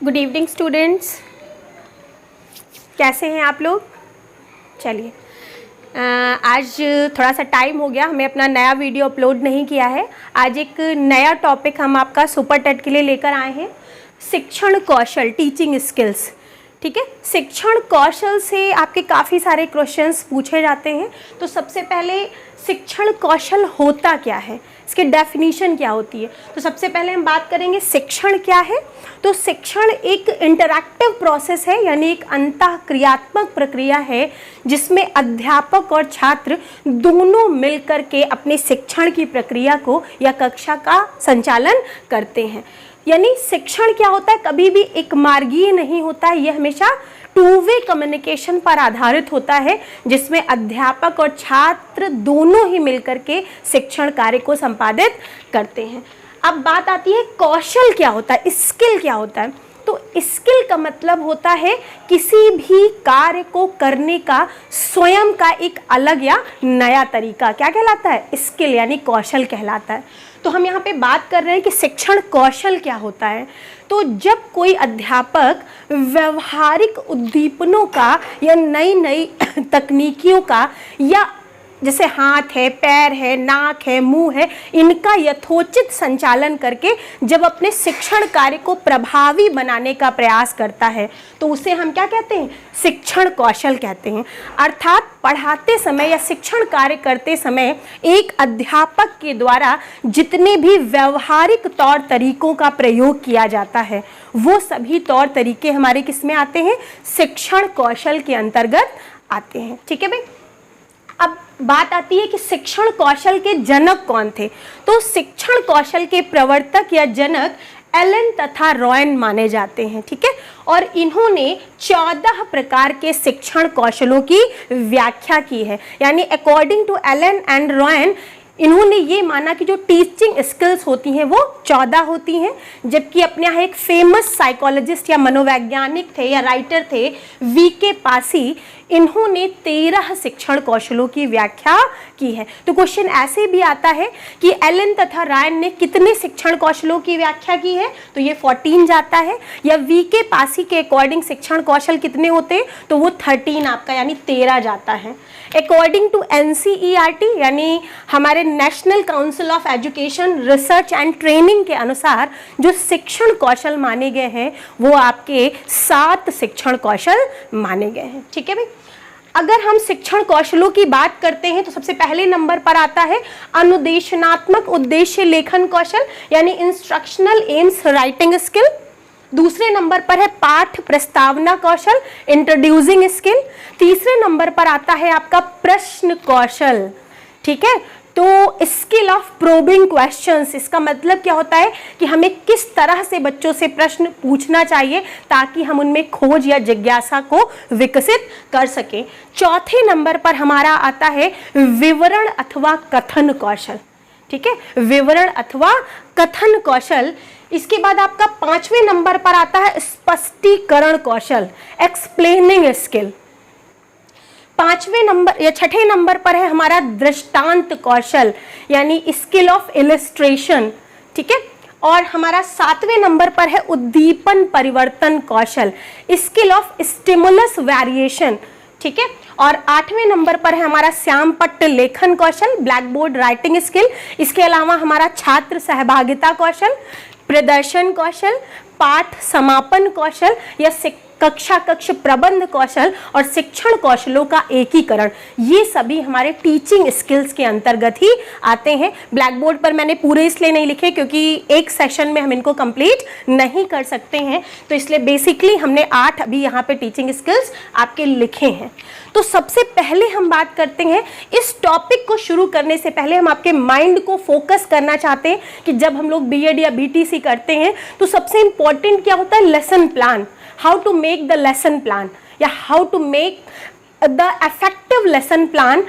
Good evening students, कैसे हैं आप लोग। चलिए, आज थोड़ा सा टाइम हो गया, हमें अपना नया वीडियो अपलोड नहीं किया है। आज एक नया टॉपिक हम आपका सुपर टेट के लिए लेकर आए हैं, शिक्षण कौशल, टीचिंग स्किल्स। ठीक है, शिक्षण कौशल से आपके काफ़ी सारे क्वेश्चंस पूछे जाते हैं। तो सबसे पहले शिक्षण कौशल होता क्या है, इसकी डेफिनेशन क्या होती है। तो सबसे पहले हम बात करेंगे शिक्षण क्या है। तो शिक्षण एक इंटरैक्टिव प्रोसेस है, यानी एक अंतःक्रियात्मक प्रक्रिया है जिसमें अध्यापक और छात्र दोनों मिलकर के अपने शिक्षण की प्रक्रिया को या कक्षा का संचालन करते हैं। यानी शिक्षण क्या होता है, कभी भी एक मार्गीय नहीं होता है, यह हमेशा टू वे कम्युनिकेशन पर आधारित होता है, जिसमें अध्यापक और छात्र दोनों ही मिलकर के शिक्षण कार्य को संपादित करते हैं। अब बात आती है कौशल क्या होता है, स्किल क्या होता है। तो स्किल का मतलब होता है किसी भी कार्य को करने का स्वयं का एक अलग या नया तरीका, क्या कहलाता है, स्किल यानी कौशल कहलाता है। तो हम यहाँ पे बात कर रहे हैं कि शिक्षण कौशल क्या होता है। तो जब कोई अध्यापक व्यवहारिक उद्दीपनों का या नई नई तकनीकियों का, या जैसे हाथ है, पैर है, नाक है, मुंह है, इनका यथोचित संचालन करके जब अपने शिक्षण कार्य को प्रभावी बनाने का प्रयास करता है, तो उसे हम क्या कहते हैं, शिक्षण कौशल कहते हैं। अर्थात पढ़ाते समय या शिक्षण कार्य करते समय एक अध्यापक के द्वारा जितने भी व्यवहारिक तौर तरीकों का प्रयोग किया जाता है, वो सभी तौर तरीके हमारे किस में आते हैं, शिक्षण कौशल के अंतर्गत आते हैं। ठीक है भाई। अब बात आती है कि शिक्षण कौशल के जनक कौन थे। तो शिक्षण कौशल के प्रवर्तक या जनक एलन तथा रॉयन माने जाते हैं। ठीक है, और इन्होंने 14 प्रकार के शिक्षण कौशलों की व्याख्या की है। यानी अकॉर्डिंग टू एलन एंड रॉयन, इन्होंने ये माना कि जो टीचिंग स्किल्स होती हैं वो 14 होती हैं, जबकि अपने यहाँ एक फेमस साइकोलॉजिस्ट या मनोवैज्ञानिक थे या राइटर थे वीके पासी, इन्होंने 13 शिक्षण कौशलों की व्याख्या की है। तो क्वेश्चन ऐसे भी आता है कि एलन तथा रायन ने कितने शिक्षण कौशलों की व्याख्या की है, तो ये 14 जाता है। या वीके पासी के अकॉर्डिंग शिक्षण कौशल कितने होते हैं, तो वो 13 आपका यानी 13 जाता है। अकॉर्डिंग टू NCERT यानी हमारे national council of education research and training के अनुसार जो शिक्षण कौशल माने गए हैं वो आपके 7 शिक्षण कौशल माने गए हैं। ठीक है भाई। अगर हम शिक्षण कौशलों की बात करते हैं तो सबसे पहले नंबर पर आता है अनुदेशनात्मक उद्देश्य लेखन कौशल, यानी इंस्ट्रक्शनल एम्स राइटिंग स्किल। दूसरे नंबर पर है पाठ प्रस्तावना कौशल, इंट्रोड्यूसिंग स्किल। तीसरे नंबर पर आता है आपका प्रश्न कौशल। ठीक है, तो स्किल ऑफ प्रोबिंग क्वेश्चंस, इसका मतलब क्या होता है कि हमें किस तरह से बच्चों से प्रश्न पूछना चाहिए ताकि हम उनमें खोज या जिज्ञासा को विकसित कर सकें। चौथे नंबर पर हमारा आता है विवरण अथवा कथन कौशल। ठीक है, विवरण अथवा कथन कौशल। इसके बाद आपका 5वें नंबर पर आता है स्पष्टीकरण कौशल, एक्सप्लेनिंग स्किल। 5वें नंबर या 6ठे नंबर पर है हमारा दृष्टांत कौशल, यानी स्किल ऑफ इलस्ट्रेशन। ठीक है, और हमारा 7वें नंबर पर है उद्दीपन परिवर्तन कौशल, स्किल ऑफ स्टिमुलस वेरिएशन। ठीक है, और 8वें नंबर पर है हमारा श्यामपट्ट लेखन कौशल, ब्लैक बोर्ड राइटिंग स्किल। इसके अलावा हमारा छात्र सहभागिता कौशल, प्रदर्शन कौशल, पाठ समापन कौशल या कक्षा कक्ष प्रबंध कौशल और शिक्षण कौशलों का एकीकरण, ये सभी हमारे टीचिंग स्किल्स के अंतर्गत ही आते हैं। ब्लैक बोर्ड पर मैंने पूरे इसलिए नहीं लिखे क्योंकि एक सेशन में हम इनको कंप्लीट नहीं कर सकते हैं, तो इसलिए बेसिकली हमने 8 अभी यहाँ पे टीचिंग स्किल्स आपके लिखे हैं। तो सबसे पहले हम बात करते हैं, इस टॉपिक को शुरू करने से पहले हम आपके माइंड को फोकस करना चाहते हैं कि जब हम लोग BEd या BTC करते हैं तो सबसे इंपॉर्टेंट क्या होता है, lesson plan. How to make the lesson plan या how to make the effective lesson plan.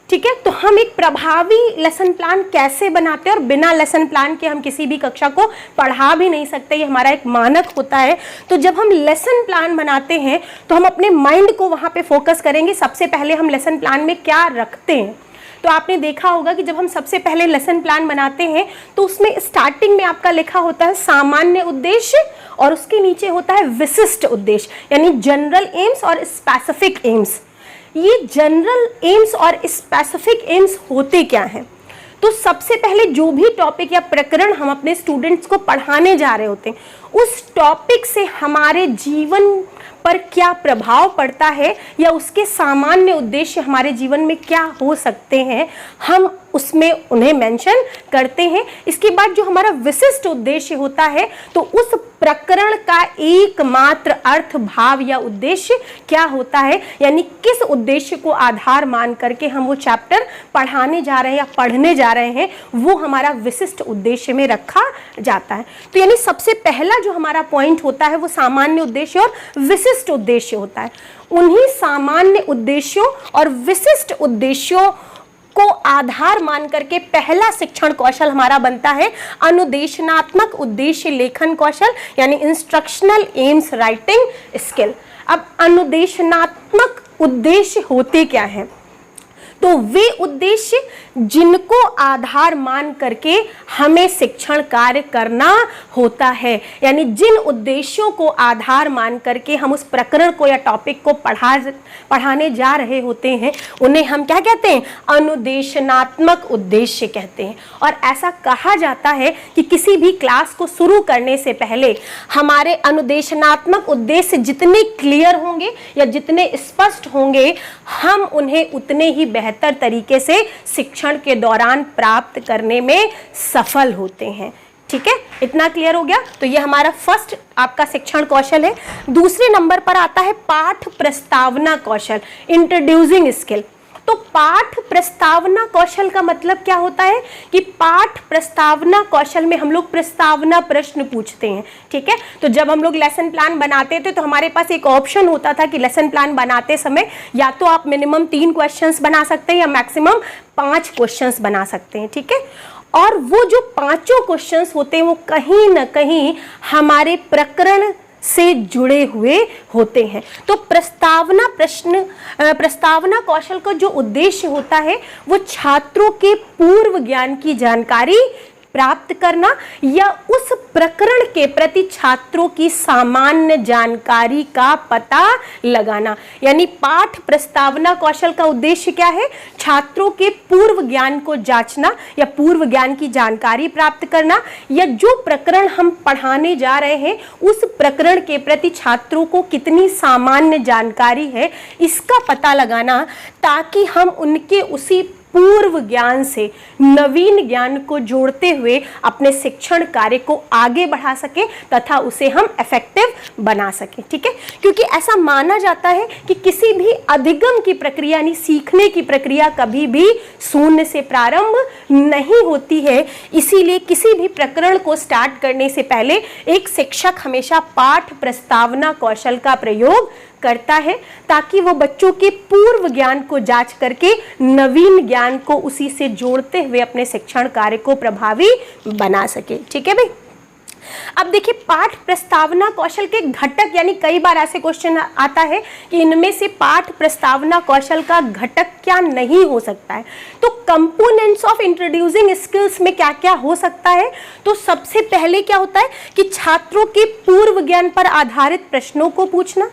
ठीक है, तो हम एक प्रभावी लेसन प्लान कैसे बनाते हैं, और बिना लेसन प्लान के हम किसी भी कक्षा को पढ़ा भी नहीं सकते, ये हमारा एक मानक होता है। तो जब हम लेसन प्लान बनाते हैं तो हम अपने माइंड को वहाँ पे फोकस करेंगे। सबसे पहले हम लेसन प्लान में क्या रखते हैं, तो आपने देखा होगा कि जब हम सबसे पहले लेसन प्लान बनाते हैं तो उसमें स्टार्टिंग में आपका लिखा होता है सामान्य उद्देश्य और उसके नीचे होता है विशिष्ट उद्देश्य, यानी जनरल एम्स और स्पेसिफिक एम्स। ये जनरल एम्स और स्पेसिफिक एम्स होते क्या हैं? तो सबसे पहले जो भी टॉपिक या प्रकरण हम अपने स्टूडेंट्स को पढ़ाने जा रहे होते हैं उस टॉपिक से हमारे जीवन पर क्या प्रभाव पड़ता है या उसके सामान्य उद्देश्य हमारे जीवन में क्या हो सकते हैं, हम उसमें उन्हें मेंशन करते हैं। इसके बाद जो हमारा विशिष्ट उद्देश्य होता है तो उस प्रकरण का एकमात्र अर्थ, भाव या उद्देश्य क्या होता है, यानी किस उद्देश्य को आधार मान करके हम वो चैप्टर पढ़ाने जा रहे हैं या पढ़ने जा रहे हैं, वो हमारा विशिष्ट उद्देश्य में रखा जाता है। तो यानी सबसे पहला जो हमारा पॉइंट होता है वो सामान्य उद्देश्य और विशिष्ट उद्देश्य होता है। उन्हीं सामान्य उद्देश्यों और विशिष्ट उद्देश्यों को आधार मान करके पहला शिक्षण कौशल हमारा बनता है अनुदेशनात्मक उद्देश्य लेखन कौशल, यानी इंस्ट्रक्शनल एम्स राइटिंग स्किल। अब अनुदेशनात्मक उद्देश्य होते क्या हैं? तो वे उद्देश्य जिनको आधार मान करके हमें शिक्षण कार्य करना होता है, यानी जिन उद्देश्यों को आधार मान करके हम उस प्रकरण को या टॉपिक को पढ़ाने जा रहे होते हैं उन्हें हम क्या कहते हैं? अनुदेशनात्मक उद्देश्य कहते हैं। और ऐसा कहा जाता है कि किसी भी क्लास को शुरू करने से पहले हमारे अनुदेशनात्मक उद्देश्य जितने क्लियर होंगे या जितने स्पष्ट होंगे हम उन्हें उतने ही बेहतर तरीके से शिक्षण के दौरान प्राप्त करने में सफल होते हैं। ठीक है, इतना क्लियर हो गया। तो ये हमारा फर्स्ट आपका शिक्षण कौशल है। दूसरे नंबर पर आता है पाठ प्रस्तावना कौशल, इंट्रोड्यूसिंग स्किल। तो पाठ प्रस्तावना कौशल का मतलब क्या होता है कि पाठ प्रस्तावना कौशल में हम लोग प्रस्तावना प्रश्न पूछते हैं। ठीक है, तो जब हम लोग लेसन प्लान बनाते थे तो हमारे पास एक ऑप्शन होता था कि लेसन प्लान बनाते समय या तो आप मिनिमम 3 क्वेश्चंस बना सकते हैं या मैक्सिमम 5 क्वेश्चंस बना सकते हैं। ठीक है, और वो जो 5 क्वेश्चंस होते हैं वो कहीं ना कहीं हमारे प्रकरण से जुड़े हुए होते हैं। तो प्रस्तावना कौशल का जो उद्देश्य होता है वो छात्रों के पूर्व ज्ञान की जानकारी प्राप्त करना या उस प्रकरण के प्रति छात्रों की सामान्य जानकारी का पता लगाना। यानी पाठ प्रस्तावना कौशल का उद्देश्य क्या है? छात्रों के पूर्व ज्ञान को जांचना या पूर्व ज्ञान की जानकारी प्राप्त करना या जो प्रकरण हम पढ़ाने जा रहे हैं उस प्रकरण के प्रति छात्रों को कितनी सामान्य जानकारी है इसका पता लगाना, ताकि हम उनके उसी पूर्व ज्ञान से नवीन ज्ञान को जोड़ते हुए अपने शिक्षण कार्य को आगे बढ़ा सके तथा उसे हम इफेक्टिव बना सके। ठीक है, क्योंकि ऐसा माना जाता है कि किसी भी अधिगम की प्रक्रिया यानी सीखने की प्रक्रिया कभी भी शून्य से प्रारंभ नहीं होती है। इसीलिए किसी भी प्रकरण को स्टार्ट करने से पहले एक शिक्षक हमेशा पाठ प्रस्तावना कौशल का प्रयोग करता है ताकि वो बच्चों के पूर्व ज्ञान को जांच करके नवीन ज्ञान को उसी से जोड़ते हुए अपने शिक्षण कार्य को प्रभावी बना सके। ठीक है भाई। अब देखिए पाठ प्रस्तावना कौशल के घटक, यानी कई बार ऐसे क्वेश्चन आता है कि इनमें से पाठ प्रस्तावना कौशल का घटक क्या नहीं हो सकता है। तो कंपोनेंट्स ऑफ इंट्रोड्यूसिंग स्किल्स में क्या क्या हो सकता है? तो सबसे पहले क्या होता है कि छात्रों के पूर्व ज्ञान पर आधारित प्रश्नों को पूछना।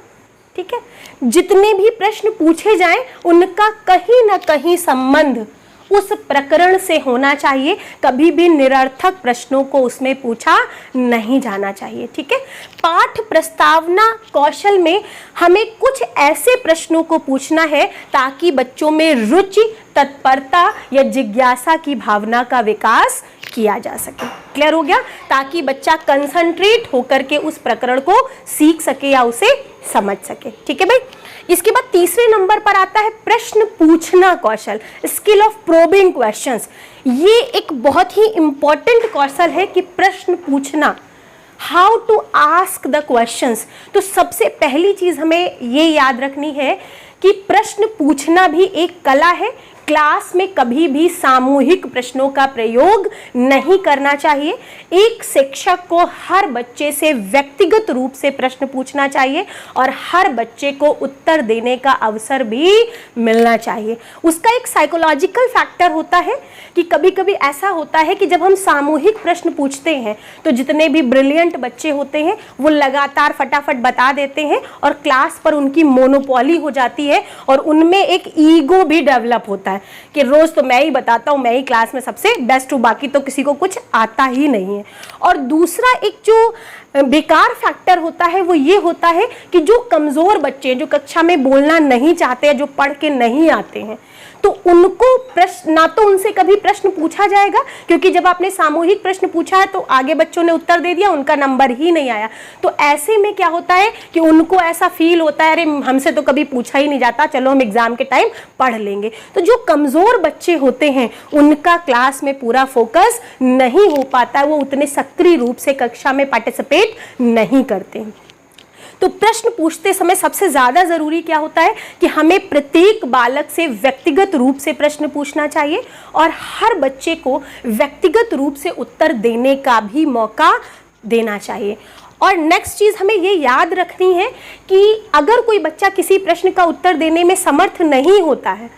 ठीक है, जितने भी प्रश्न पूछे जाएं उनका कहीं ना कहीं संबंध उस प्रकरण से होना चाहिए। कभी भी निरर्थक प्रश्नों को उसमें पूछा नहीं जाना चाहिए। ठीक है, पाठ प्रस्तावना कौशल में हमें कुछ ऐसे प्रश्नों को पूछना है ताकि बच्चों में रुचि, तत्परता या जिज्ञासा की भावना का विकास किया जा सके। क्लियर हो गया? ताकि बच्चा कंसंट्रेट होकर के उस प्रकरण को सीख सके या उसे समझ सके। ठीक है भाई। इसके बाद तीसरे नंबर पर आता है प्रश्न पूछना कौशल, स्किल ऑफ प्रोबिंग क्वेश्चंस। ये एक बहुत ही इंपॉर्टेंट कौशल है कि प्रश्न पूछना, how to ask the questions. तो सबसे पहली चीज हमें ये याद रखनी है कि प्रश्न पूछना भी एक कला है, क्लास में कभी भी सामूहिक प्रश्नों का प्रयोग नहीं करना चाहिए। एक शिक्षक को हर बच्चे से व्यक्तिगत रूप से प्रश्न पूछना चाहिए और हर बच्चे को उत्तर देने का अवसर भी मिलना चाहिए। उसका एक साइकोलॉजिकल फैक्टर होता है कि कभी कभी ऐसा होता है कि जब हम सामूहिक प्रश्न पूछते हैं तो जितने भी ब्रिलियंट बच्चे होते हैं वो लगातार फटाफट बता देते हैं और क्लास पर उनकी मोनोपोली हो जाती है और उनमें एक ईगो भी डेवलप होता है कि रोज तो मैं ही बताता हूँ, मैं ही क्लास में सबसे बेस्ट हूँ, बाकी तो किसी को कुछ आता ही नहीं है। और दूसरा एक जो बेकार फैक्टर होता है वो ये होता है कि जो कमजोर बच्चे जो कक्षा में बोलना नहीं चाहते हैं, जो पढ़ के नहीं आते हैं, तो उनको प्रश्न ना तो उनसे कभी प्रश्न पूछा जाएगा, क्योंकि जब आपने सामूहिक प्रश्न पूछा है तो आगे बच्चों ने उत्तर दे दिया, उनका नंबर ही नहीं आया। तो ऐसे में क्या होता है कि उनको ऐसा फील होता है अरे हमसे तो कभी पूछा ही नहीं जाता, चलो हम एग्जाम के टाइम पढ़ लेंगे। तो जो कमजोर बच्चे होते हैं उनका क्लास में पूरा फोकस नहीं हो पाता है, वो उतने सक्रिय रूप से कक्षा में पार्टिसिपेट नहीं करते हैं। तो प्रश्न पूछते समय सबसे ज्यादा जरूरी क्या होता है कि हमें प्रत्येक बालक से व्यक्तिगत रूप से प्रश्न पूछना चाहिए और हर बच्चे को व्यक्तिगत रूप से उत्तर देने का भी मौका देना चाहिए। और नेक्स्ट चीज हमें ये याद रखनी है कि अगर कोई बच्चा किसी प्रश्न का उत्तर देने में समर्थ नहीं होता है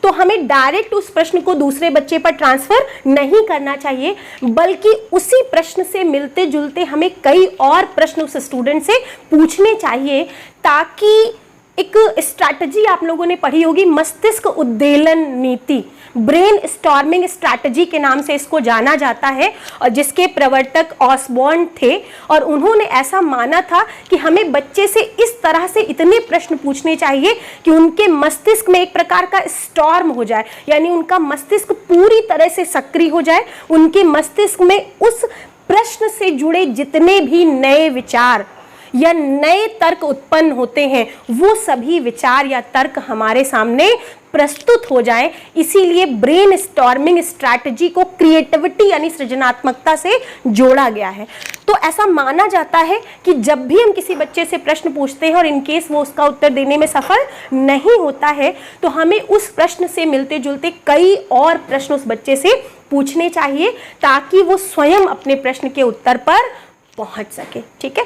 तो हमें डायरेक्ट उस प्रश्न को दूसरे बच्चे पर ट्रांसफर नहीं करना चाहिए, बल्कि उसी प्रश्न से मिलते जुलते हमें कई और प्रश्न उस स्टूडेंट से पूछने चाहिए, ताकि एक स्ट्रैटेजी आप लोगों ने पढ़ी होगी, मस्तिष्क उद्वेलन नीति, ब्रेन स्टॉर्मिंग स्ट्रैटेजी के नाम से इसको जाना जाता है, और जिसके प्रवर्तक ऑसबॉर्न थे। और उन्होंने ऐसा माना था कि हमें बच्चे से इस तरह से इतने प्रश्न पूछने चाहिए कि उनके मस्तिष्क में एक प्रकार का स्टॉर्म हो जाए, यानी उनका मस्तिष्क पूरी तरह से सक्रिय हो जाए, उनके मस्तिष्क में उस प्रश्न से जुड़े जितने भी नए विचार या नए तर्क उत्पन्न होते हैं वो सभी विचार या तर्क हमारे सामने प्रस्तुत हो जाएं। इसीलिए ब्रेन स्टॉर्मिंग स्ट्रैटेजी को क्रिएटिविटी यानी सृजनात्मकता से जोड़ा गया है। तो ऐसा माना जाता है कि जब भी हम किसी बच्चे से प्रश्न पूछते हैं और इनकेस वो उसका उत्तर देने में सफल नहीं होता है तो हमें उस प्रश्न से मिलते जुलते कई और प्रश्न उस बच्चे से पूछने चाहिए, ताकि वो स्वयं अपने प्रश्न के उत्तर पर पहुंच सके। ठीक है,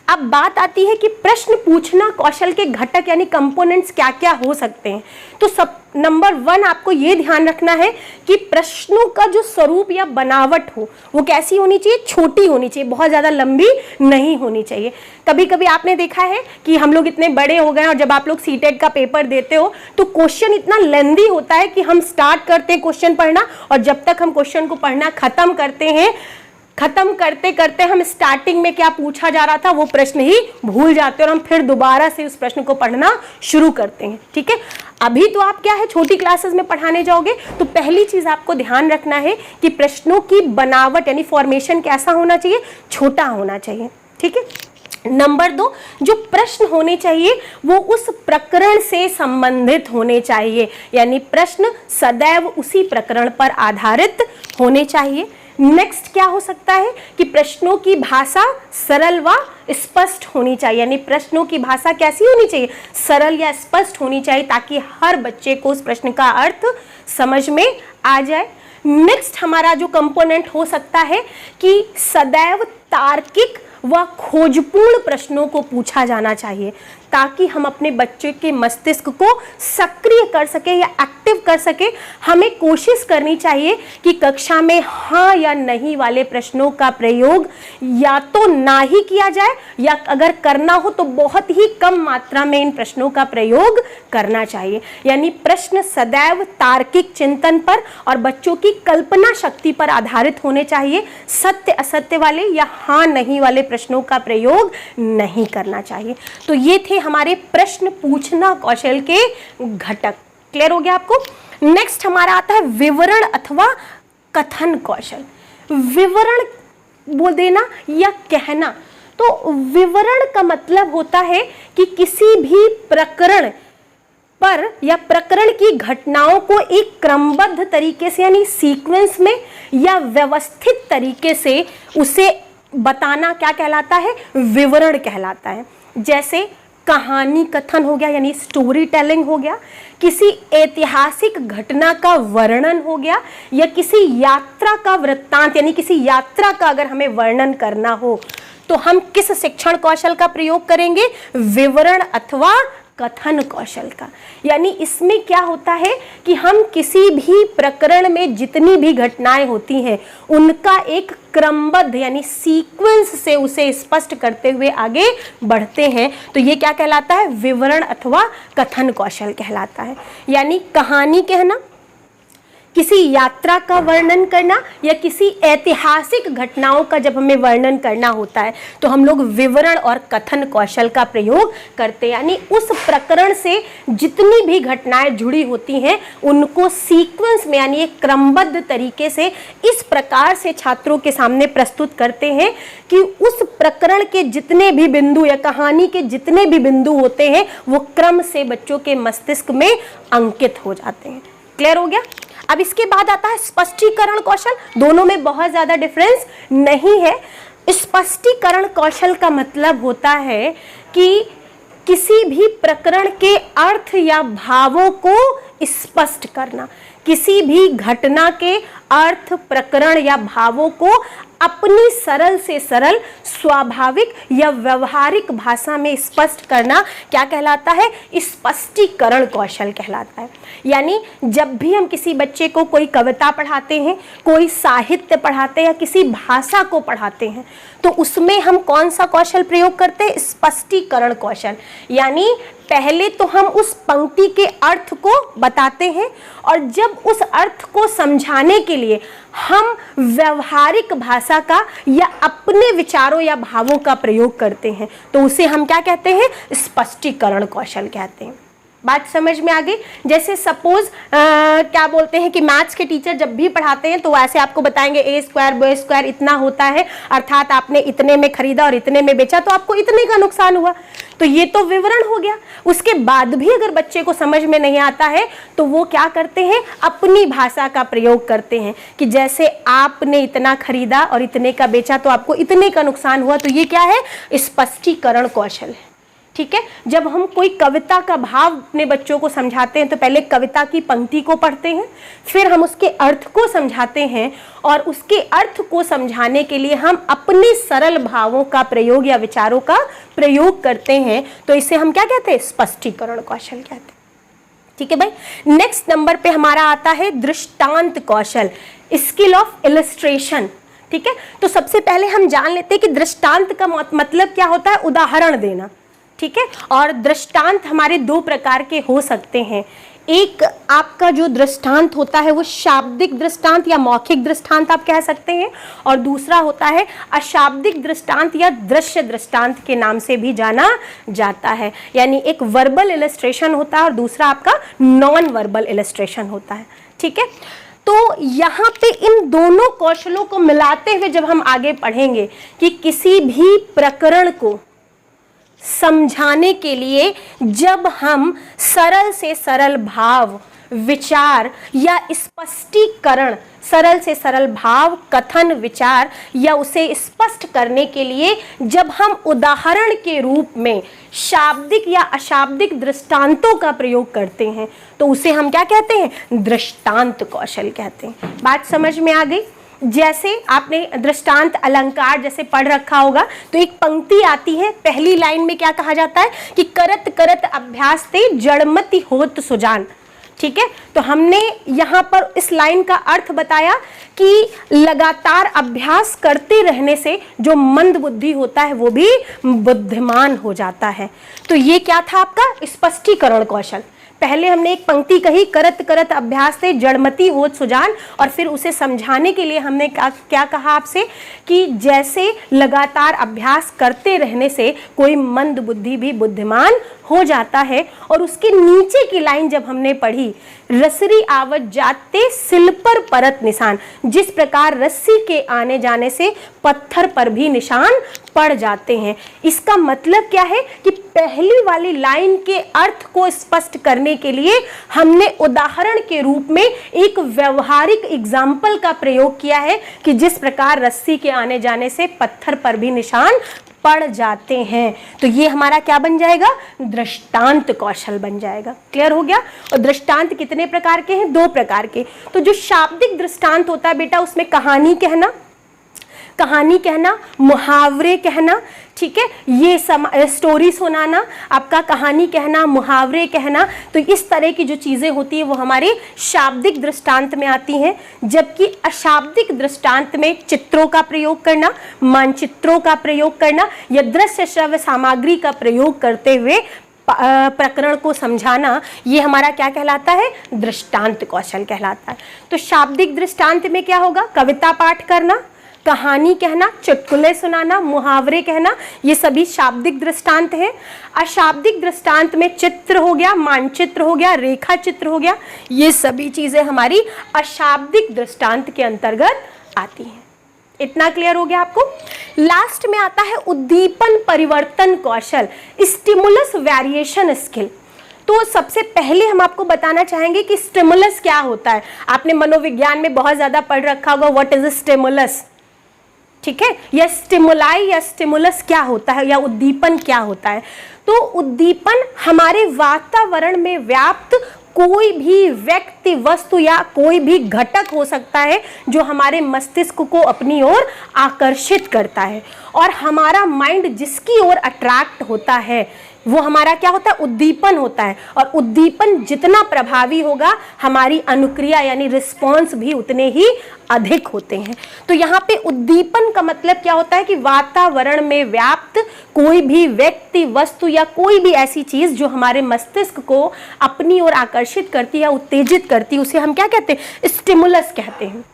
अब बात आती है कि प्रश्न पूछना कौशल के घटक यानी कंपोनेंट्स क्या क्या हो सकते हैं। तो सब नंबर 1 आपको ये ध्यान रखना है कि प्रश्नों का जो स्वरूप या बनावट हो वो कैसी होनी चाहिए, छोटी होनी चाहिए, बहुत ज्यादा लंबी नहीं होनी चाहिए। कभी कभी आपने देखा है कि हम लोग इतने बड़े हो गए और जब आप लोग सीटेट का पेपर देते हो तो क्वेश्चन इतना लेंदी होता है कि हम स्टार्ट करते हैं क्वेश्चन पढ़ना और जब तक हम क्वेश्चन को पढ़ना खत्म करते हैं, खत्म करते करते हम स्टार्टिंग में क्या पूछा जा रहा था वो प्रश्न ही भूल जाते हैं और हम फिर दोबारा से उस प्रश्न को पढ़ना शुरू करते हैं। ठीक है, अभी तो आप क्या है छोटी क्लासेस में पढ़ाने जाओगे तो पहली चीज आपको ध्यान रखना है कि प्रश्नों की बनावट यानी फॉर्मेशन कैसा होना चाहिए, छोटा होना चाहिए। ठीक है, नंबर 2, जो प्रश्न होने चाहिए वो उस प्रकरण से संबंधित होने चाहिए, यानी प्रश्न सदैव उसी प्रकरण पर आधारित होने चाहिए। नेक्स्ट क्या हो सकता है कि प्रश्नों की भाषा सरल व स्पष्ट होनी चाहिए, यानी प्रश्नों की भाषा कैसी होनी चाहिए, सरल या स्पष्ट होनी चाहिए, ताकि हर बच्चे को उस प्रश्न का अर्थ समझ में आ जाए। नेक्स्ट हमारा जो कंपोनेंट हो सकता है कि सदैव तार्किक व खोजपूर्ण प्रश्नों को पूछा जाना चाहिए, ताकि हम अपने बच्चे के मस्तिष्क को सक्रिय कर सके या एक्टिव कर सके। हमें कोशिश करनी चाहिए कि कक्षा में हाँ या नहीं वाले प्रश्नों का प्रयोग या तो ना ही किया जाए या अगर करना हो तो बहुत ही कम मात्रा में इन प्रश्नों का प्रयोग करना चाहिए। यानी प्रश्न सदैव तार्किक चिंतन पर और बच्चों की कल्पना शक्ति पर आधारित होने चाहिए, सत्य असत्य वाले या हाँ नहीं वाले प्रश्नों का प्रयोग नहीं करना चाहिए। तो ये थे हमारे प्रश्न पूछना कौशल के घटक। क्लियर हो गया आपको? नेक्स्ट हमारा आता है विवरण अथवा कथन कौशल। विवरण बोल देना या कहना। तो विवरण का मतलब होता है कि किसी भी प्रकरण पर या प्रकरण की घटनाओं को एक क्रमबद्ध तरीके से यानी सीक्वेंस में या व्यवस्थित तरीके से उसे बताना क्या कहलाता है, विवरण कहलाता है। जैसे कहानी कथन हो गया यानी स्टोरी टेलिंग हो गया, किसी ऐतिहासिक घटना का वर्णन हो गया, या किसी यात्रा का वृत्तांत यानी किसी यात्रा का अगर हमें वर्णन करना हो तो हम किस शिक्षण कौशल का प्रयोग करेंगे? विवरण अथवा कथन कौशल का। यानी इसमें क्या होता है कि हम किसी भी प्रकरण में जितनी भी घटनाएं होती हैं उनका एक क्रमबद्ध यानी सीक्वेंस से उसे स्पष्ट करते हुए आगे बढ़ते हैं, तो ये क्या कहलाता है? विवरण अथवा कथन कौशल कहलाता है। यानी कहानी कहना, किसी यात्रा का वर्णन करना, या किसी ऐतिहासिक घटनाओं का जब हमें वर्णन करना होता है तो हम लोग विवरण और कथन कौशल का प्रयोग करते हैं। यानी उस प्रकरण से जितनी भी घटनाएं जुड़ी होती हैं उनको सीक्वेंस में यानी एक क्रमबद्ध तरीके से इस प्रकार से छात्रों के सामने प्रस्तुत करते हैं कि उस प्रकरण के जितने भी बिंदु या कहानी के जितने भी बिंदु होते हैं वो क्रम से बच्चों के मस्तिष्क में अंकित हो जाते हैं। क्लियर हो गया? अब इसके बाद आता है स्पष्टीकरण कौशल। दोनों में बहुत ज्यादा डिफरेंस नहीं है। स्पष्टीकरण कौशल का मतलब होता है कि किसी भी प्रकरण के अर्थ या भावों को स्पष्ट करना, किसी भी घटना के अर्थ, प्रकरण या भावों को अपनी सरल से सरल, स्वाभाविक या व्यवहारिक भाषा में स्पष्ट करना क्या कहलाता है? स्पष्टीकरण कौशल कहलाता है। यानी जब भी हम किसी बच्चे को कोई कविता पढ़ाते हैं, कोई साहित्य पढ़ाते हैं या किसी भाषा को पढ़ाते हैं तो उसमें हम कौन सा कौशल प्रयोग करते हैं? स्पष्टीकरण कौशल। यानी पहले तो हम उस पंक्ति के अर्थ को बताते हैं और जब उस अर्थ को समझाने के लिए हम व्यवहारिक भाषा का या अपने विचारों या भावों का प्रयोग करते हैं तो उसे हम क्या कहते हैं? स्पष्टीकरण कौशल कहते हैं। बात समझ में आ गई? जैसे सपोज क्या बोलते हैं कि मैथ्स के टीचर जब भी पढ़ाते हैं तो वैसे आपको बताएंगे ए स्क्वायर बी स्क्वायर इतना होता है, अर्थात आपने इतने में खरीदा और इतने में बेचा तो आपको इतने का नुकसान हुआ। तो ये तो विवरण हो गया। उसके बाद भी अगर बच्चे को समझ में नहीं आता है तो वो क्या करते हैं? अपनी भाषा का प्रयोग करते हैं कि जैसे आपने इतना खरीदा और इतने का बेचा तो आपको इतने का नुकसान हुआ। तो ये क्या है? स्पष्टीकरण कौशल है। ठीक है? जब हम कोई कविता का भाव अपने बच्चों को समझाते हैं तो पहले कविता की पंक्ति को पढ़ते हैं, फिर हम उसके अर्थ को समझाते हैं और उसके अर्थ को समझाने के लिए हम अपने सरल भावों का प्रयोग या विचारों का प्रयोग करते हैं। तो इसे हम क्या कहते हैं? स्पष्टीकरण कौशल कहते हैं। ठीक है भाई? नेक्स्ट नंबर पे हमारा आता है दृष्टांत कौशल, स्किल ऑफ इलस्ट्रेशन। ठीक है? तो सबसे पहले हम जान लेते हैं कि दृष्टांत का मतलब क्या होता है? उदाहरण देना। ठीक है? और दृष्टांत हमारे दो प्रकार के हो सकते हैं। एक आपका जो दृष्टांत होता है वो शाब्दिक दृष्टांत या मौखिक दृष्टांत आप कह सकते हैं, और दूसरा होता है अशाब्दिक दृष्टांत या दृश्य दृष्टांत के नाम से भी जाना जाता है। यानी एक वर्बल इलस्ट्रेशन होता है और दूसरा आपका नॉन वर्बल इलस्ट्रेशन होता है। ठीक है? तो यहाँ पे इन दोनों कौशलों को मिलाते हुए जब हम आगे पढ़ेंगे कि किसी भी प्रकरण को समझाने के लिए जब हम सरल से सरल भाव, विचार या स्पष्टीकरण, सरल से सरल भाव, कथन, विचार या उसे स्पष्ट करने के लिए जब हम उदाहरण के रूप में शाब्दिक या अशाब्दिक दृष्टांतों का प्रयोग करते हैं तो उसे हम क्या कहते हैं? दृष्टांत कौशल कहते हैं। बात समझ में आ गई? जैसे आपने दृष्टांत अलंकार जैसे पढ़ रखा होगा तो एक पंक्ति आती है, पहली लाइन में क्या कहा जाता है कि करत करत अभ्यास ते जड़मति होत सुजान। ठीक है? तो हमने यहाँ पर इस लाइन का अर्थ बताया कि लगातार अभ्यास करते रहने से जो मंद बुद्धि होता है वो भी बुद्धिमान हो जाता है। तो ये क्या था आपका? स्पष्टीकरण कौशल। पहले हमने एक पंक्ति कही, करत करत अभ्यास से जड़मति होत सुजान, और फिर उसे समझाने के लिए हमने क्या कहा आपसे कि जैसे लगातार अभ्यास करते रहने से कोई मंद बुद्धि भी बुद्धिमान हो जाता है। और उसके नीचे की लाइन जब हमने पढ़ी, रसरी आवत जाते सिल पर परत निशान, जिस प्रकार रस्सी के आने जाने से पत्थर पर भी निशान पड़ जाते हैं। इसका मतलब क्या है कि पहली वाली लाइन के अर्थ को स्पष्ट करने के लिए हमने उदाहरण के रूप में एक व्यवहारिक एग्जाम्पल का प्रयोग किया है कि जिस प्रकार रस्सी के आने जाने से पत्थर पर भी निशान पड़ जाते हैं। तो ये हमारा क्या बन जाएगा? दृष्टांत कौशल बन जाएगा। क्लियर हो गया? और दृष्टांत कितने प्रकार के हैं? 2 प्रकार के। तो जो शाब्दिक दृष्टांत होता है बेटा, उसमें कहानी कहना, मुहावरे कहना, ठीक है, ये स्टोरी सुनाना, आपका कहानी कहना, मुहावरे कहना, तो इस तरह की जो चीजें होती है वो हमारे शाब्दिक दृष्टांत में आती हैं। जबकि अशाब्दिक दृष्टांत में चित्रों का प्रयोग करना, मानचित्रों का प्रयोग करना या दृश्य श्रव्य सामग्री का प्रयोग करते हुए प्रकरण को समझाना, ये हमारा क्या कहलाता है? दृष्टांत कौशल कहलाता है। तो शाब्दिक दृष्टांत में क्या होगा? कविता पाठ करना, कहानी कहना, चुटकुले सुनाना, मुहावरे कहना, ये सभी शाब्दिक दृष्टांत हैं। अशाब्दिक दृष्टांत में चित्र हो गया, मानचित्र हो गया, रेखा चित्र हो गया, ये सभी चीजें हमारी अशाब्दिक दृष्टांत के अंतर्गत आती हैं। इतना क्लियर हो गया आपको? लास्ट में आता है उद्दीपन परिवर्तन कौशल, स्टिमुलस वेरिएशन स्किल। तो सबसे पहले हम आपको बताना चाहेंगे कि स्टिमुलस क्या होता है। आपने मनोविज्ञान में बहुत ज्यादा पढ़ रखा होगा व्हाट इज स्टिमुलस, ठीक है, या स्टिमुलाई या स्टिमुलस क्या होता है, या उद्दीपन क्या होता है। तो उद्दीपन हमारे वातावरण में व्याप्त कोई भी व्यक्ति, वस्तु या कोई भी घटक हो सकता है जो हमारे मस्तिष्क को अपनी ओर आकर्षित करता है, और हमारा माइंड जिसकी ओर अट्रैक्ट होता है वो हमारा क्या होता है? उद्दीपन होता है। और उद्दीपन जितना प्रभावी होगा, हमारी अनुक्रिया यानी रिस्पॉन्स भी उतने ही अधिक होते हैं। तो यहाँ पे उद्दीपन का मतलब क्या होता है कि वातावरण में व्याप्त कोई भी व्यक्ति, वस्तु या कोई भी ऐसी चीज जो हमारे मस्तिष्क को अपनी ओर आकर्षित करती है, उत्तेजित करती है, उसे हम क्या कहते हैं? स्टिमुलस कहते हैं।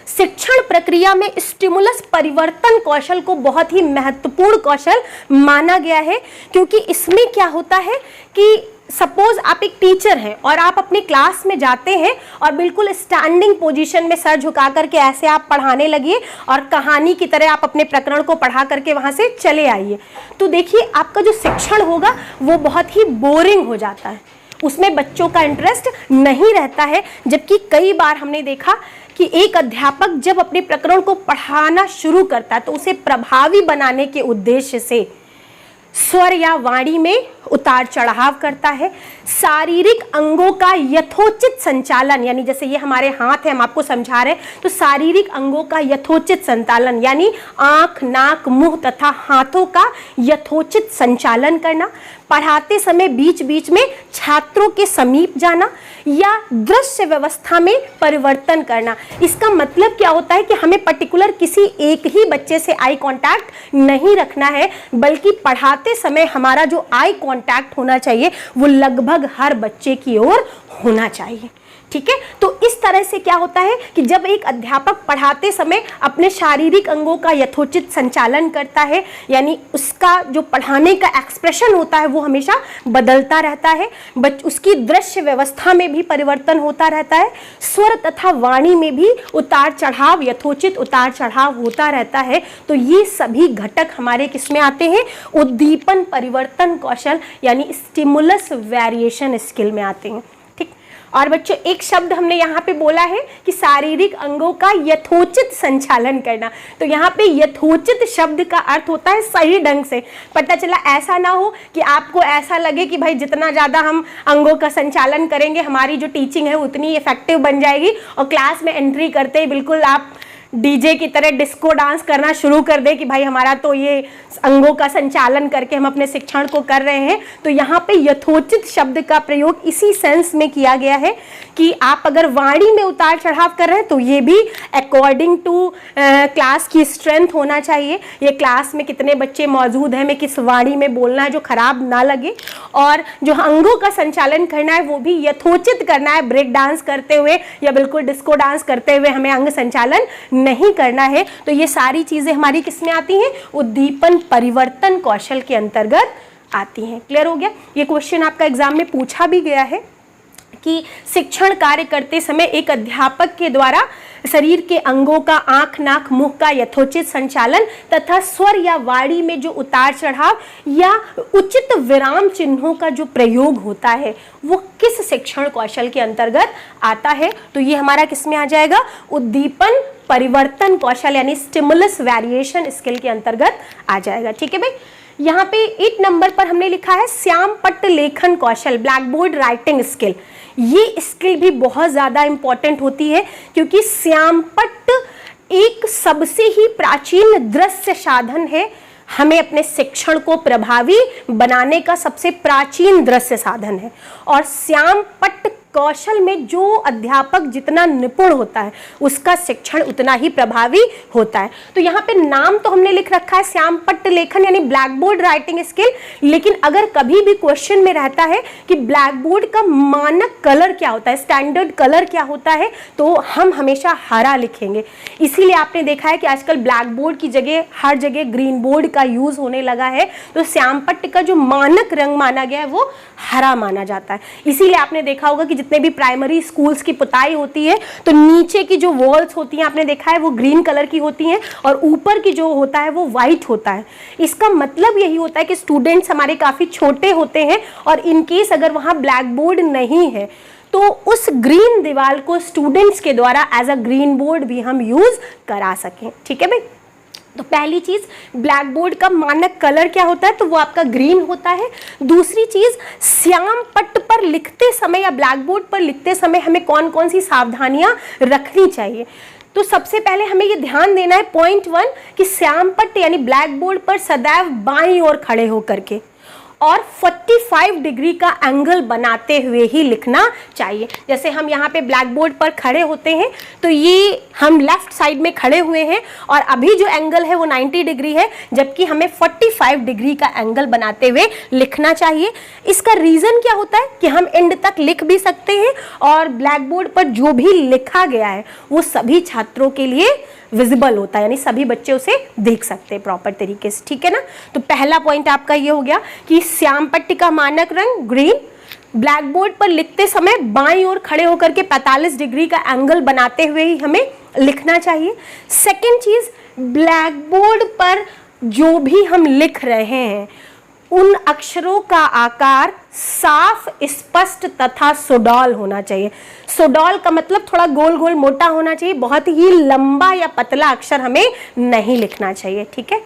शिक्षण प्रक्रिया में स्टिमुलस परिवर्तन कौशल को बहुत ही महत्वपूर्ण कौशल माना गया है, क्योंकि इसमें क्या होता है कि सपोज आप एक टीचर हैं और आप अपनी क्लास में जाते हैं और बिल्कुल स्टैंडिंग पोजीशन में सर झुका करके ऐसे आप पढ़ाने लगिए और कहानी की तरह आप अपने प्रकरण को पढ़ा करके वहां से चले आइए, तो देखिए आपका जो शिक्षण होगा वो बहुत ही बोरिंग हो जाता है, उसमें बच्चों का इंटरेस्ट नहीं रहता है। जबकि कई बार हमने देखा कि एक अध्यापक जब अपने प्रकरण को पढ़ाना शुरू करता है तो उसे प्रभावी बनाने के उद्देश्य से स्वर या वाणी में उतार चढ़ाव करता है, शारीरिक अंगों का यथोचित संचालन, यानी जैसे ये हमारे हाथ है, हम आपको समझा रहे हैं, तो शारीरिक अंगों का यथोचित संचालन यानी आंख, नाक, मुंह तथा हाथों का यथोचित संचालन करना, पढ़ाते समय बीच बीच में छात्रों के समीप जाना या दृश्य व्यवस्था में परिवर्तन करना। इसका मतलब क्या होता है कि हमें पर्टिकुलर किसी एक ही बच्चे से आई कांटेक्ट नहीं रखना है, बल्कि पढ़ाते समय हमारा जो आई कांटेक्ट होना चाहिए वो लगभग हर बच्चे की ओर होना चाहिए। ठीक है, तो इस तरह से क्या होता है कि जब एक अध्यापक पढ़ाते समय अपने शारीरिक अंगों का यथोचित संचालन करता है, यानी उसका जो पढ़ाने का एक्सप्रेशन होता है वो हमेशा बदलता रहता है, उसकी दृश्य व्यवस्था में भी परिवर्तन होता रहता है, स्वर तथा वाणी में भी उतार चढ़ाव, यथोचित उतार चढ़ाव होता रहता है। तो ये सभी घटक हमारे किसमें आते हैं? उद्दीपन परिवर्तन कौशल यानी स्टिमुलस वेरिएशन स्किल में आते हैं। और बच्चों एक शब्द हमने यहाँ पे बोला है कि शारीरिक अंगों का यथोचित संचालन करना, तो यहाँ पे यथोचित शब्द का अर्थ होता है सही ढंग से। पता चला ऐसा ना हो कि आपको ऐसा लगे कि भाई जितना ज़्यादा हम अंगों का संचालन करेंगे हमारी जो टीचिंग है उतनी इफेक्टिव बन जाएगी, और क्लास में एंट्री करते ही बिल्कुल आप डीजे की तरह डिस्को डांस करना शुरू कर दे कि भाई हमारा तो ये अंगों का संचालन करके हम अपने शिक्षण को कर रहे हैं। तो यहाँ पे यथोचित शब्द का प्रयोग इसी सेंस में किया गया है कि आप अगर वाणी में उतार चढ़ाव कर रहे हैं तो ये भी अकॉर्डिंग टू क्लास की स्ट्रेंथ होना चाहिए, ये क्लास में कितने बच्चे मौजूद हैं, मैं किस वाणी में बोलना है जो खराब ना लगे, और जो अंगों का संचालन करना है वो भी यथोचित करना है, ब्रेक डांस करते हुए या बिल्कुल डिस्को डांस करते हुए हमें अंग संचालन नहीं करना है। तो ये सारी चीजें हमारी किसमें आती हैं? उद्दीपन परिवर्तन कौशल के अंतर्गत आती हैं। क्लियर हो गया? ये क्वेश्चन आपका एग्जाम में पूछा भी गया है कि शिक्षण कार्य करते समय एक अध्यापक के द्वारा शरीर के अंगों का, आंख, नाक, मुंह का यथोचित संचालन तथा स्वर या वाणी में जो उतार चढ़ाव या उचित विराम चिन्हों का जो प्रयोग होता है वो किस शिक्षण कौशल के अंतर्गत आता है? तो ये हमारा किसमें आ जाएगा? उद्दीपन परिवर्तन कौशल यानी स्टिमुलस वेरिएशन स्किल के अंतर्गत आ जाएगा। ठीक है भाई, यहाँ पे 8 नंबर पर हमने लिखा है श्याम पट्ट लेखन कौशल, ब्लैक बोर्ड राइटिंग स्किल। ये स्किल भी बहुत ज़्यादा इंपॉर्टेंट होती है क्योंकि श्याम पट्ट एक सबसे ही प्राचीन दृश्य साधन है। हमें अपने शिक्षण को प्रभावी बनाने का सबसे प्राचीन दृश्य साधन है और श्याम पट्ट कौशल में जो अध्यापक जितना निपुण होता है उसका शिक्षण उतना ही प्रभावी होता है। तो यहाँ पे नाम तो हमने लिख रखा है श्याम पट्ट लेखन यानी ब्लैक बोर्ड राइटिंग स्किल, लेकिन अगर कभी भी क्वेश्चन में रहता है कि ब्लैक बोर्ड का मानक कलर क्या होता है, स्टैंडर्ड कलर क्या होता है, तो हम हमेशा हरा लिखेंगे। इसीलिए आपने देखा है कि आजकल ब्लैक बोर्ड की जगह हर जगह ग्रीन बोर्ड का यूज होने लगा है। तो श्याम पट्ट का जो मानक रंग माना गया है वो हरा माना जाता है। इसीलिए आपने देखा होगा कि जितने भी प्राइमरी स्कूल्स की पुताई होती है तो नीचे की जो वॉल्स होती हैं आपने देखा है वो ग्रीन कलर की होती हैं और ऊपर की जो होता है वो वाइट होता है। इसका मतलब यही होता है कि स्टूडेंट्स हमारे काफ़ी छोटे होते हैं और इनकेस अगर वहाँ ब्लैक बोर्ड नहीं है तो उस ग्रीन दीवार को स्टूडेंट्स के द्वारा एज अ ग्रीन बोर्ड भी हम यूज करा सकें। ठीक है भाई, तो पहली चीज ब्लैक बोर्ड का मानक कलर क्या होता है, तो वो आपका ग्रीन होता है। दूसरी चीज श्याम पट्ट पर लिखते समय या ब्लैक बोर्ड पर लिखते समय हमें कौन कौन सी सावधानियां रखनी चाहिए। तो सबसे पहले हमें ये ध्यान देना है पॉइंट 1 कि श्याम पट्ट यानी ब्लैक बोर्ड पर सदैव बाईं ओर खड़े होकर के और 45 डिग्री का एंगल बनाते हुए ही लिखना चाहिए। जैसे हम यहाँ पे ब्लैक बोर्ड पर खड़े होते हैं तो ये हम लेफ्ट साइड में खड़े हुए हैं और अभी जो एंगल है वो 90 डिग्री है, जबकि हमें 45 डिग्री का एंगल बनाते हुए लिखना चाहिए। इसका रीज़न क्या होता है कि हम एंड तक लिख भी सकते हैं और ब्लैक बोर्ड पर जो भी लिखा गया है वो सभी छात्रों के लिए विजिबल होता है, यानी सभी बच्चे उसे देख सकते हैं प्रॉपर तरीके से। ठीक है ना, तो पहला पॉइंट आपका ये हो गया कि श्याम पट्ट का मानक रंग ग्रीन, ब्लैक बोर्ड पर लिखते समय बाईं ओर खड़े होकर के 45 डिग्री का एंगल बनाते हुए ही हमें लिखना चाहिए। सेकेंड चीज, ब्लैक बोर्ड पर जो भी हम लिख रहे हैं उन अक्षरों का आकार साफ, स्पष्ट तथा सुडौल होना चाहिए। सुडौल का मतलब थोड़ा गोल गोल मोटा होना चाहिए, बहुत ही लंबा या पतला अक्षर हमें नहीं लिखना चाहिए। ठीक है,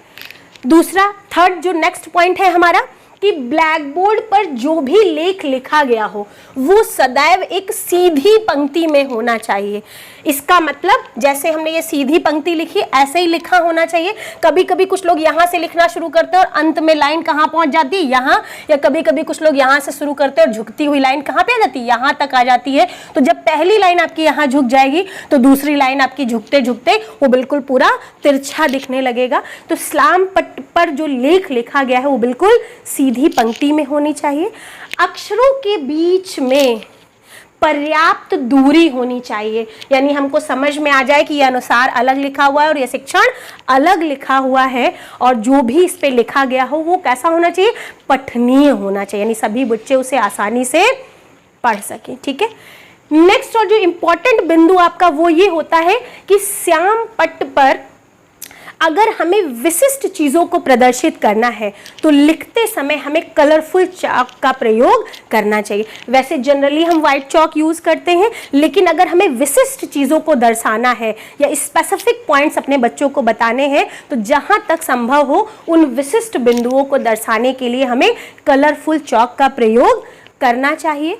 दूसरा थर्ड जो नेक्स्ट पॉइंट है हमारा कि ब्लैक बोर्ड पर जो भी लेख लिखा गया हो वो सदैव एक सीधी पंक्ति में होना चाहिए। इसका मतलब जैसे हमने ये सीधी पंक्ति लिखी ऐसे ही लिखा होना चाहिए। कभी कभी कुछ लोग यहाँ से लिखना शुरू करते हैं और अंत में लाइन कहाँ पहुँच जाती है, यहाँ, या कभी कभी कुछ लोग यहाँ से शुरू करते हैं और झुकती हुई लाइन कहाँ पे आ जाती है, यहाँ तक आ जाती है। तो जब पहली लाइन आपकी यहाँ झुक जाएगी तो दूसरी लाइन आपकी झुकते झुकते वो बिल्कुल पूरा तिरछा दिखने लगेगा। तो श्याम पट्ट पर जो लेख लिखा गया है वो बिल्कुल सीधी पंक्ति में होनी चाहिए। अक्षरों के बीच में पर्याप्त दूरी होनी चाहिए, यानी हमको समझ में आ जाए कि ये अनुसार अलग लिखा हुआ है और ये शिक्षण अलग लिखा हुआ है और जो भी इस पे लिखा गया हो वो कैसा होना चाहिए, पठनीय होना चाहिए, यानी सभी बच्चे उसे आसानी से पढ़ सकें। ठीक है, नेक्स्ट और जो इम्पोर्टेंट बिंदु आपका वो ये होता है कि श्याम पट्ट पर अगर हमें विशिष्ट चीज़ों को प्रदर्शित करना है तो लिखते समय हमें कलरफुल चॉक का प्रयोग करना चाहिए। वैसे जनरली हम वाइट चॉक यूज़ करते हैं, लेकिन अगर हमें विशिष्ट चीज़ों को दर्शाना है या स्पेसिफिक पॉइंट्स अपने बच्चों को बताने हैं तो जहाँ तक संभव हो उन विशिष्ट बिंदुओं को दर्शाने के लिए हमें कलरफुल चॉक का प्रयोग करना चाहिए।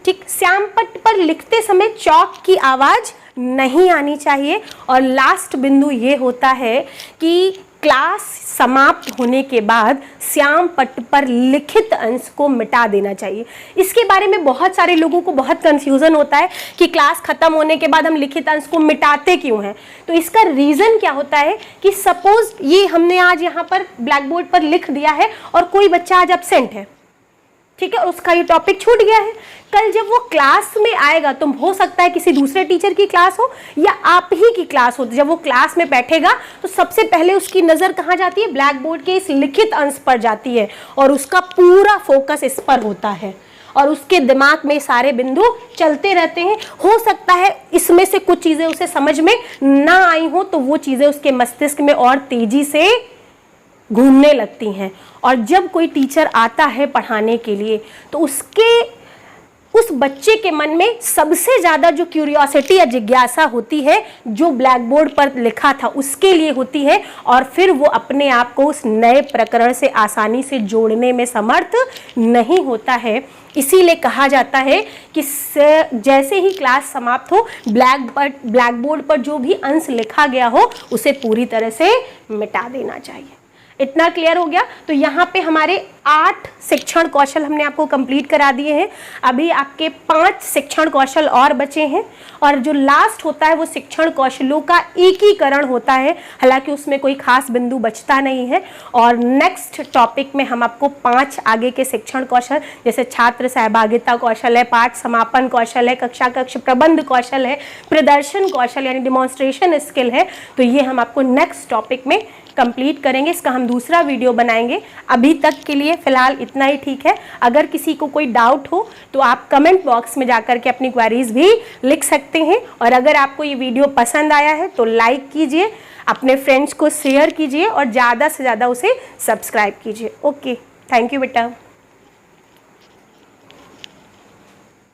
ठीक, श्याम पट्ट पर लिखते समय चॉक की आवाज़ नहीं आनी चाहिए। और लास्ट बिंदु ये होता है कि क्लास समाप्त होने के बाद श्याम पट्ट पर लिखित अंश को मिटा देना चाहिए। इसके बारे में बहुत सारे लोगों को बहुत कंफ्यूजन होता है कि क्लास खत्म होने के बाद हम लिखित अंश को मिटाते क्यों हैं। तो इसका रीज़न क्या होता है कि सपोज ये हमने आज यहाँ पर ब्लैक बोर्ड पर लिख दिया है और कोई बच्चा आज एब्सेंट है, ठीक है, और उसका ये टॉपिक छूट गया है। कल जब वो क्लास में आएगा तो हो सकता है किसी दूसरे टीचर की क्लास हो या आप ही की क्लास हो, तो जब वो क्लास में बैठेगा तो सबसे पहले उसकी नज़र कहाँ जाती है, ब्लैक बोर्ड के इस लिखित अंश पर जाती है और उसका पूरा फोकस इस पर होता है और उसके दिमाग में सारे बिंदु चलते रहते हैं। हो सकता है इसमें से कुछ चीज़ें उसे समझ में ना आई हो तो वो चीज़ें उसके मस्तिष्क में और तेजी से घूमने लगती हैं और जब कोई टीचर आता है पढ़ाने के लिए तो उस बच्चे के मन में सबसे ज़्यादा जो क्यूरियोसिटी या जिज्ञासा होती है जो ब्लैक बोर्ड पर लिखा था उसके लिए होती है, और फिर वो अपने आप को उस नए प्रकरण से आसानी से जोड़ने में समर्थ नहीं होता है। इसीलिए कहा जाता है कि जैसे ही क्लास समाप्त हो ब्लैक बोर्ड पर जो भी अंश लिखा गया हो उसे पूरी तरह से मिटा देना चाहिए। इतना क्लियर हो गया? तो यहाँ पे हमारे 8 शिक्षण कौशल हमने आपको कंप्लीट करा दिए हैं। अभी आपके 5 शिक्षण कौशल और बचे हैं, और जो लास्ट होता है वो शिक्षण कौशलों का एकीकरण होता है। हालांकि उसमें कोई खास बिंदु बचता नहीं है। और नेक्स्ट टॉपिक में हम आपको 5 आगे के शिक्षण कौशल, जैसे छात्र सहभागिता कौशल है, पाठ समापन कौशल है, कक्षा कक्ष प्रबंध कौशल है, प्रदर्शन कौशल यानी डिमॉन्स्ट्रेशन स्किल है, तो ये हम आपको नेक्स्ट टॉपिक में कंप्लीट करेंगे। इसका हम दूसरा वीडियो बनाएंगे। अभी तक के लिए फिलहाल इतना ही ठीक है। अगर किसी को कोई डाउट हो तो आप कमेंट बॉक्स में जाकर के अपनी क्वेरीज भी लिख सकते हैं। और अगर आपको ये वीडियो पसंद आया है तो लाइक कीजिए, अपने फ्रेंड्स को शेयर कीजिए और ज़्यादा से ज़्यादा उसे सब्सक्राइब कीजिए। ओके, थैंक यू बेटा।